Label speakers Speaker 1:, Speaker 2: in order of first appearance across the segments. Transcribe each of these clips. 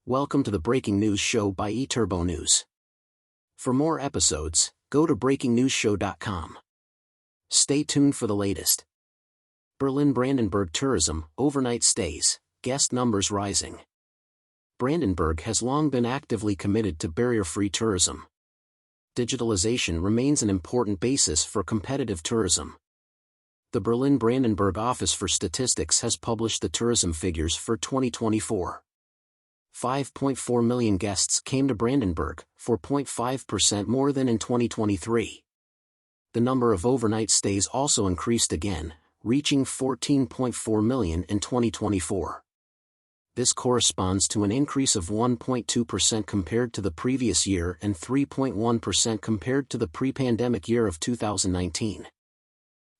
Speaker 1: Welcome to the Breaking News Show by eTurbo News. For more episodes, go to breakingnewsshow.com. Stay tuned for the latest. Berlin-Brandenburg tourism, overnight stays, guest numbers rising. Brandenburg has long been actively committed to barrier-free tourism. Digitalization remains an important basis for competitive tourism. The Berlin-Brandenburg Office for Statistics has published the tourism figures for 2024. 5.4 million guests came to Brandenburg, 4.5% more than in 2023. The number of overnight stays also increased again, reaching 14.4 million in 2024. This corresponds to an increase of 1.2% compared to the previous year and 3.1% compared to the pre-pandemic year of 2019.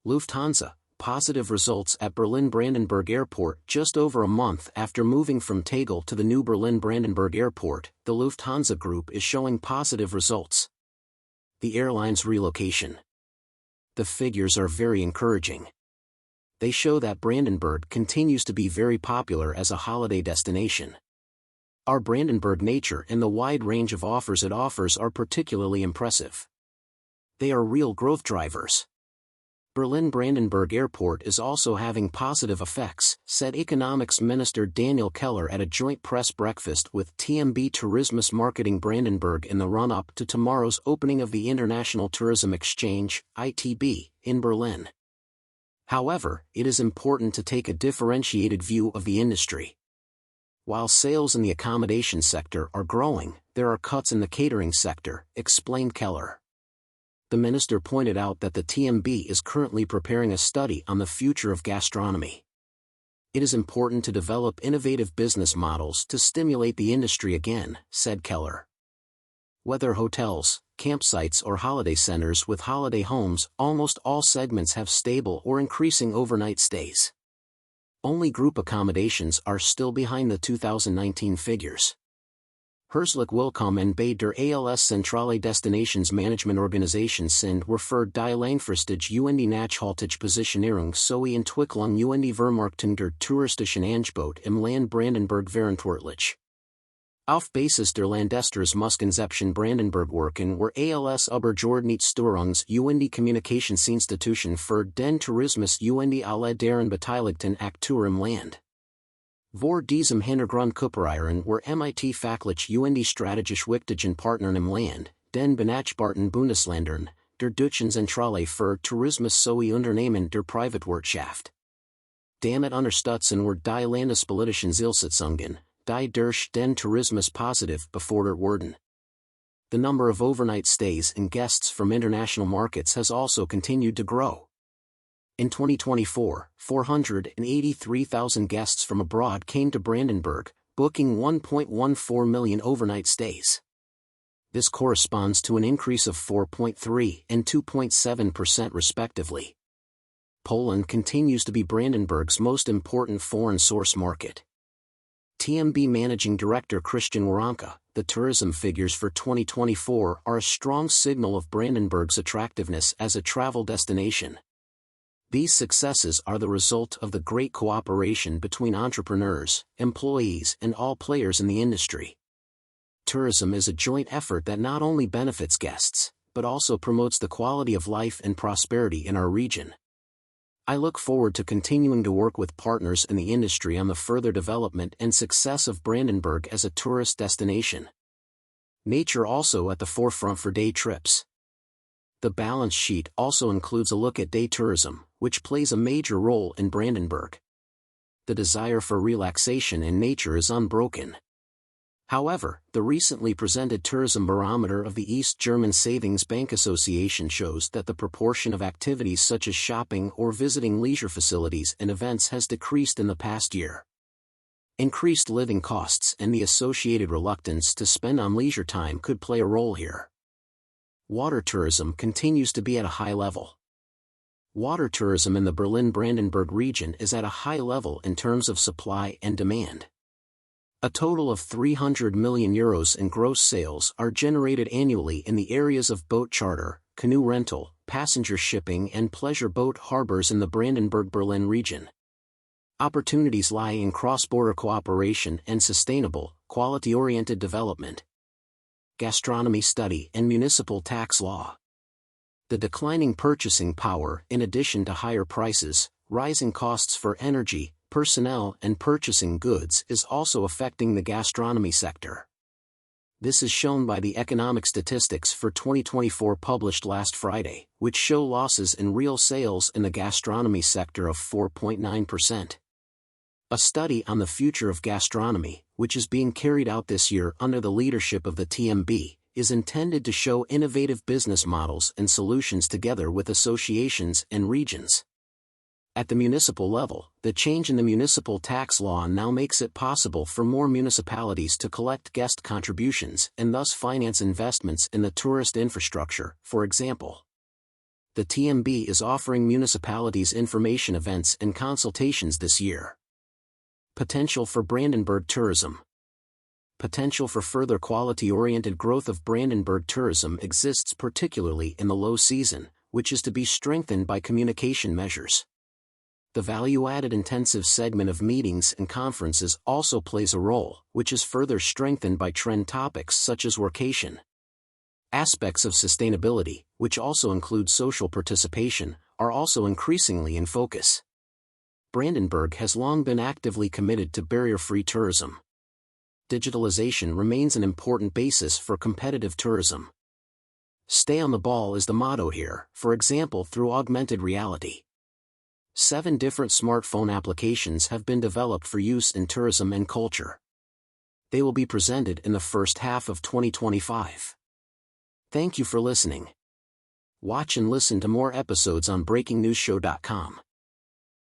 Speaker 1: Lufthansa, positive results at Berlin-Brandenburg Airport. Just over a month after moving from Tegel to the new Berlin-Brandenburg Airport, the Lufthansa Group is showing positive results. The airline's relocation. The figures are very encouraging. They show that Brandenburg continues to be very popular as a holiday destination. Our Brandenburg nature and the wide range of offers it offers are particularly impressive. They are real growth drivers. Berlin-Brandenburg Airport is also having positive effects, said Economics Minister Daniel Keller at a joint press breakfast with TMB Tourismus Marketing Brandenburg in the run-up to tomorrow's opening of the International Tourism Exchange, ITB, in Berlin. However, it is important to take a differentiated view of the industry. While sales in the accommodation sector are growing, there are cuts in the catering sector, explained Keller. The minister pointed out that the TMB is currently preparing a study on the future of gastronomy. It is important to develop innovative business models to stimulate the industry again, said Keller. Whether hotels, campsites or holiday centers with holiday homes, almost all segments have stable or increasing overnight stays. Only group accommodations are still behind the 2019 figures. Herzlich Willkommen bei der ALS Zentrale Destinations Management Organisation sind referred die langfristige und nachhaltige Positionierung sowie Entwicklung und die Vermarktung der touristischen Angebot im Land Brandenburg verantwortlich. Auf Basis der Landessteuermuskonzeption Brandenburg wirken wir als Übergeordnete und die Kommunikationsinstitution für den Tourismus und alle deren beteiligten Akteure im Land. Vor diesem Hintergrund kooperieren wir mit fachlich und strategisch wichtigen Partnern im Land, den benachbarten Bundesländern, der Deutschen Zentrale für Tourismus sowie Unternehmen der Privatwirtschaft. Damit unterstützen wir die landespolitischen Zielsetzungen, die durch den Tourismus positiv befördert werden. The number of overnight stays and guests from international markets has also continued to grow. In 2024, 483,000 guests from abroad came to Brandenburg, booking 1.14 million overnight stays. This corresponds to an increase of 4.3% and 2.7% respectively. Poland continues to be Brandenburg's most important foreign source market. TMB Managing Director Christian Waronka, the tourism figures for 2024 are a strong signal of Brandenburg's attractiveness as a travel destination. These successes are the result of the great cooperation between entrepreneurs, employees and all players in the industry. Tourism is a joint effort that not only benefits guests, but also promotes the quality of life and prosperity in our region. I look forward to continuing to work with partners in the industry on the further development and success of Brandenburg as a tourist destination. Nature also at the forefront for day trips. The balance sheet also includes a look at day tourism, which plays a major role in Brandenburg. The desire for relaxation in nature is unbroken. However, the recently presented tourism barometer of the East German Savings Bank Association shows that the proportion of activities such as shopping or visiting leisure facilities and events has decreased in the past year. Increased living costs and the associated reluctance to spend on leisure time could play a role here. Water tourism continues to be at a high level. Water tourism in the Berlin-Brandenburg region is at a high level in terms of supply and demand. A total of €300 million in gross sales are generated annually in the areas of boat charter, canoe rental, passenger shipping and pleasure boat harbors in the Brandenburg-Berlin region. Opportunities lie in cross-border cooperation and sustainable, quality-oriented development. Gastronomy study and municipal tax law. The declining purchasing power, in addition to higher prices, rising costs for energy, personnel and purchasing goods, is also affecting the gastronomy sector. This is shown by the economic statistics for 2024 published last Friday, which show losses in real sales in the gastronomy sector of 4.9%. A study on the future of gastronomy, which is being carried out this year under the leadership of the TMB, is intended to show innovative business models and solutions together with associations and regions. At the municipal level, the change in the municipal tax law now makes it possible for more municipalities to collect guest contributions and thus finance investments in the tourist infrastructure, for example. The TMB is offering municipalities information events and consultations this year. Potential for Brandenburg tourism. Potential for further quality-oriented growth of Brandenburg tourism exists, particularly in the low season, which is to be strengthened by communication measures. The value-added intensive segment of meetings and conferences also plays a role, which is further strengthened by trend topics such as workation. Aspects of sustainability, which also include social participation, are also increasingly in focus. Brandenburg has long been actively committed to barrier-free tourism. Digitalization remains an important basis for competitive tourism. Stay on the ball is the motto here, for example through augmented reality. 7 different smartphone applications have been developed for use in tourism and culture. They will be presented in the first half of 2025. Thank you for listening. Watch and listen to more episodes on breakingnewsshow.com.